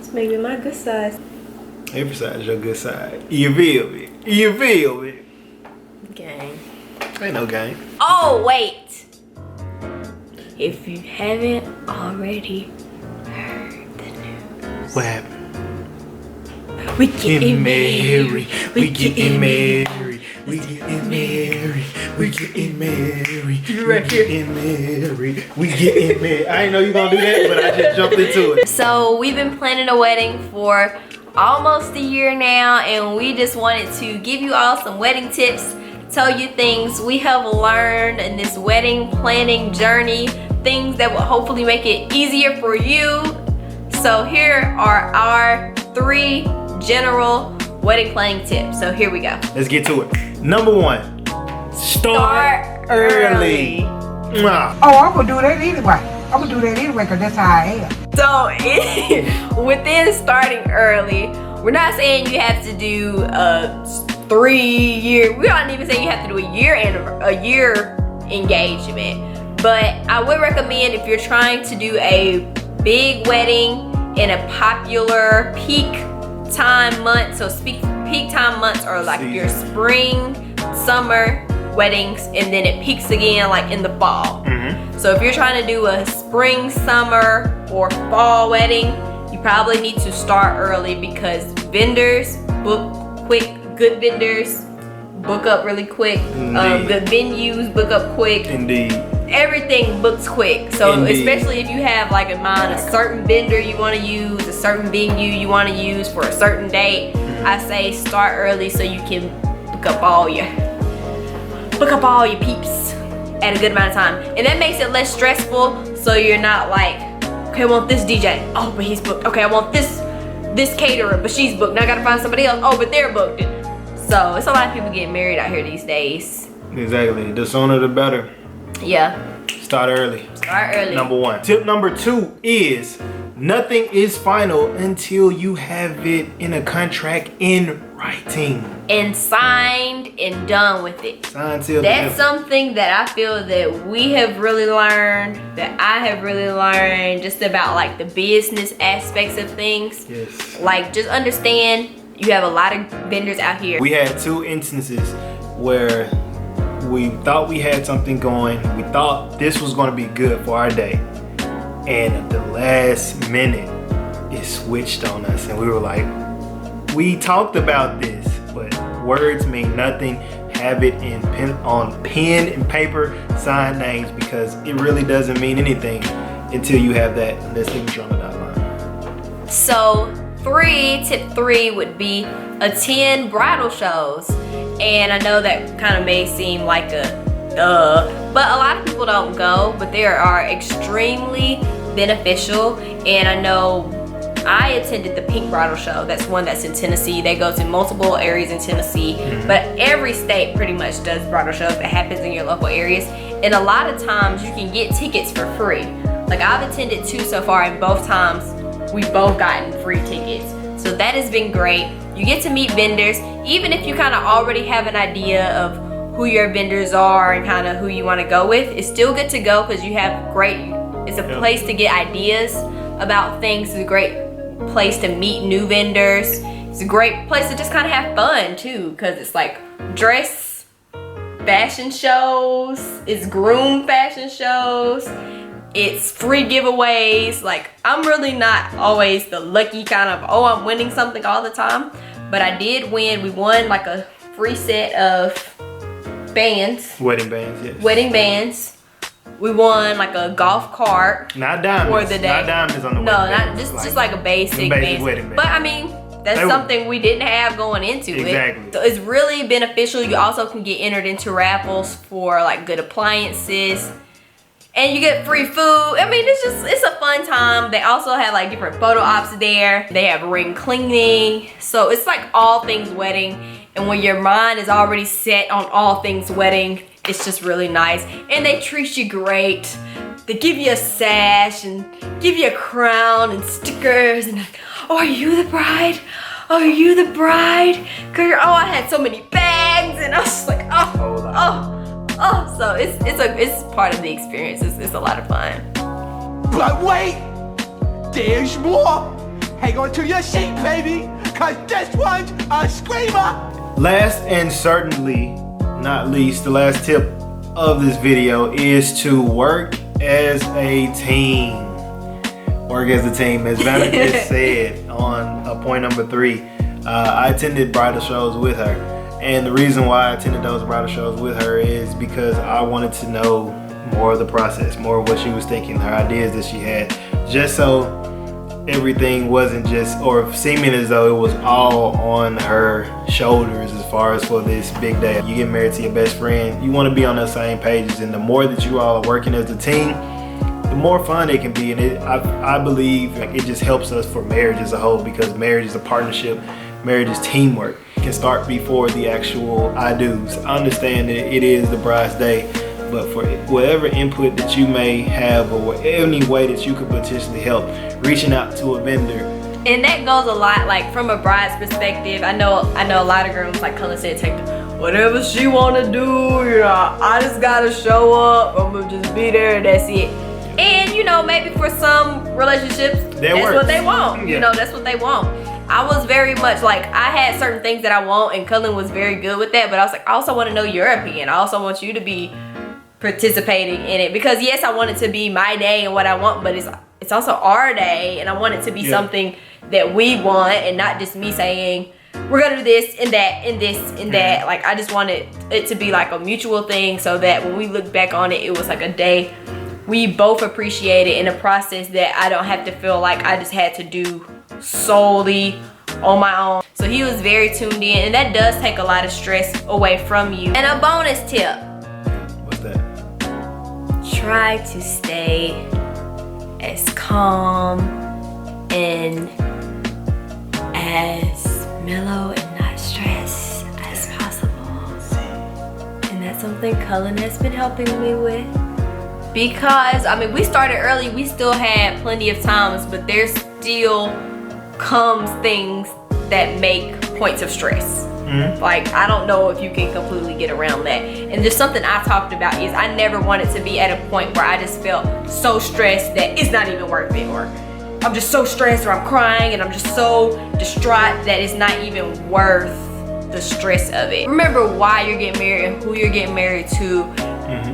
This may be my good size. Every side's your good side. You feel me? You feel me? Gang. Ain't no game. Oh, wait. If you haven't already heard the news. What happened? We getting married. We getting married. We getting married. We getting married. You right here. We getting married. We getting married. I didn't know you were gonna do that, but I just jumped into it. So we've been planning a wedding for almost a year now, and we just wanted to give you all some wedding tips, tell you things we have learned in this wedding planning journey, things that will hopefully make it easier for you. So here are our 3 general wedding planning tips. So here we go. Let's get to it. Number 1, start early. Mwah. Oh, I'm gonna do that anyway. I'm gonna do that anyway because that's how I am. So within starting early, we're not saying you have to do a 3-year, we don't even say you have to do a year engagement. But I would recommend, if you're trying to do a big wedding in a popular peak time month, so peak time months are like your spring, summer weddings, and then it peaks again like in the fall. So if you're trying to do a spring, summer, or fall wedding, you probably need to start early because vendors book quick. Good vendors book up really quick. The venues book up quick. Indeed. Everything books quick. So Indeed. especially if you have like in mind a certain vendor you want to use, a certain venue you want to use for a certain date, I say start early so you can book up all your peeps at a good amount of time. And that makes it less stressful, so you're not like, okay, I want this DJ. Oh, but he's booked. Okay, I want this caterer, but she's booked. Now I gotta find somebody else. Oh, but they're booked. So it's a lot of people getting married out here these days. Exactly. The sooner the better. Yeah. Start early. Start early. Number 1. Tip number 2 is nothing is final until you have it in a contract in writing. And signed and done with it. Signed, sealed, That's something that I feel that we have really learned, that I have really learned just about like the business aspects of things. Yes. Like just understand you have a lot of vendors out here. We had 2 instances where we thought we had something going. We thought this was going to be good for our day. And at the last minute, it switched on us. And we were like, we talked about this, but words mean nothing. Have it in pen and paper, sign names, because it really doesn't mean anything until you have that signature on the dotted line. So tip 3 would be attend bridal shows. And I know that kind of may seem like a but a lot of people don't go, but they are extremely beneficial. And I know I attended the Pink Bridal Show. That's one that's in Tennessee. They go to multiple areas in Tennessee, but every state pretty much does bridal shows that happens in your local areas. And a lot of times you can get tickets for free. Like I've attended 2 so far, and both times we've both gotten free tickets. So that has been great. You get to meet vendors, even if you kind of already have an idea of who your vendors are and kind of who you want to go with. It's still good to go because you have it's a place to get ideas about things. It's a great place to meet new vendors. It's a great place to just kind of have fun too, because it's like dress fashion shows, it's groom fashion shows, it's free giveaways. Like I'm really not always the lucky kind of, oh, I'm winning something all the time, but I did win. We won like a free set of bands. Wedding bands, yes. Wedding bands. We won like a golf cart. Not diamonds. For the day. Not diamonds on the No, wedding not band. just like a basic band. wedding band. But I mean, that's something we didn't have going into it. Exactly. So it's really beneficial. You also can get entered into raffles for like good appliances. And you get free food. I mean, it's a fun time. They also have like different photo ops there. They have ring cleaning. So it's like all things wedding. And when your mind is already set on all things wedding, it's just really nice. And they treat you great. They give you a sash and give you a crown and stickers and like, oh, are you the bride? Oh, are you the bride? Girl, oh, I had so many bags and I was just like, oh, so it's part of the experience. It's a lot of fun. But wait, there's more. hang on to your seat, baby, cause this one's a screamer. Last and certainly not least, the last tip of this video is to work as a team. Work as a team, as Savannah just said on point number 3. I attended bridal shows with her, and the reason why I attended those bridal shows with her is because I wanted to know more of the process, more of what she was thinking, her ideas that she had, just so everything wasn't just, or seeming as though it was all on her shoulders as far as for this big day. You get married to your best friend, you want to be on the same pages, and the more that you all are working as a team, the more fun it can be. And I believe like it just helps us for marriage as a whole, because marriage is a partnership, marriage is teamwork. It can start before the actual I do's. I understand that it is the bride's day, but for whatever input that you may have, or any way that you could potentially help, reaching out to a vendor. And that goes a lot, like from a bride's perspective. I know a lot of girls, like Cullen said, take whatever she wanna do, you know, I just gotta show up, I'm gonna just be there and that's it. And you know, maybe for some relationships, that's what they want. Yeah. You know, that's what they want. I was very much like, I had certain things that I want, and Cullen was very good with that, but I was like, I also wanna know your opinion. I also want you to be participating in it, because yes, I want it to be my day and what I want, but it's also our day, and I want it to be something that we want, and not just me saying we're gonna do this and that and this and that. Like, I just wanted it to be like a mutual thing, so that when we look back on it, it was like a day we both appreciated, in a process that I don't have to feel like I just had to do solely on my own. So he was very tuned in, and that does take a lot of stress away from you. And a bonus tip, try to stay as calm and as mellow and not stressed as possible. And that's something Cullen has been helping me with. Because, I mean, we started early, we still had plenty of times, but there still comes things that make points of stress. Like, I don't know if you can completely get around that. And just something I talked about is I never wanted to be at a point where I just felt so stressed that it's not even worth it, or I'm just so stressed, or I'm crying and I'm just so distraught that it's not even worth the stress of it. Remember why you're getting married and who you're getting married to.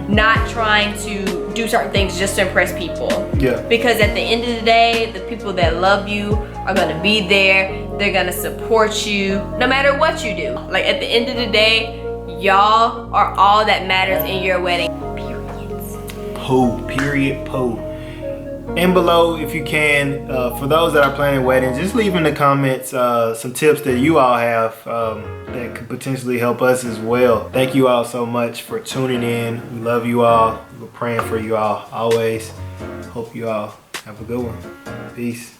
Not trying to do certain things just to impress people. Yeah. Because at the end of the day, the people that love you are gonna be there. They're gonna support you no matter what you do. Like, at the end of the day, y'all are all that matters in your wedding. Period. And below, if you can, for those that are planning weddings, just leave in the comments some tips that you all have that could potentially help us as well. Thank you all so much for tuning in. We love you all. We're praying for you all always. Hope you all have a good one. Peace.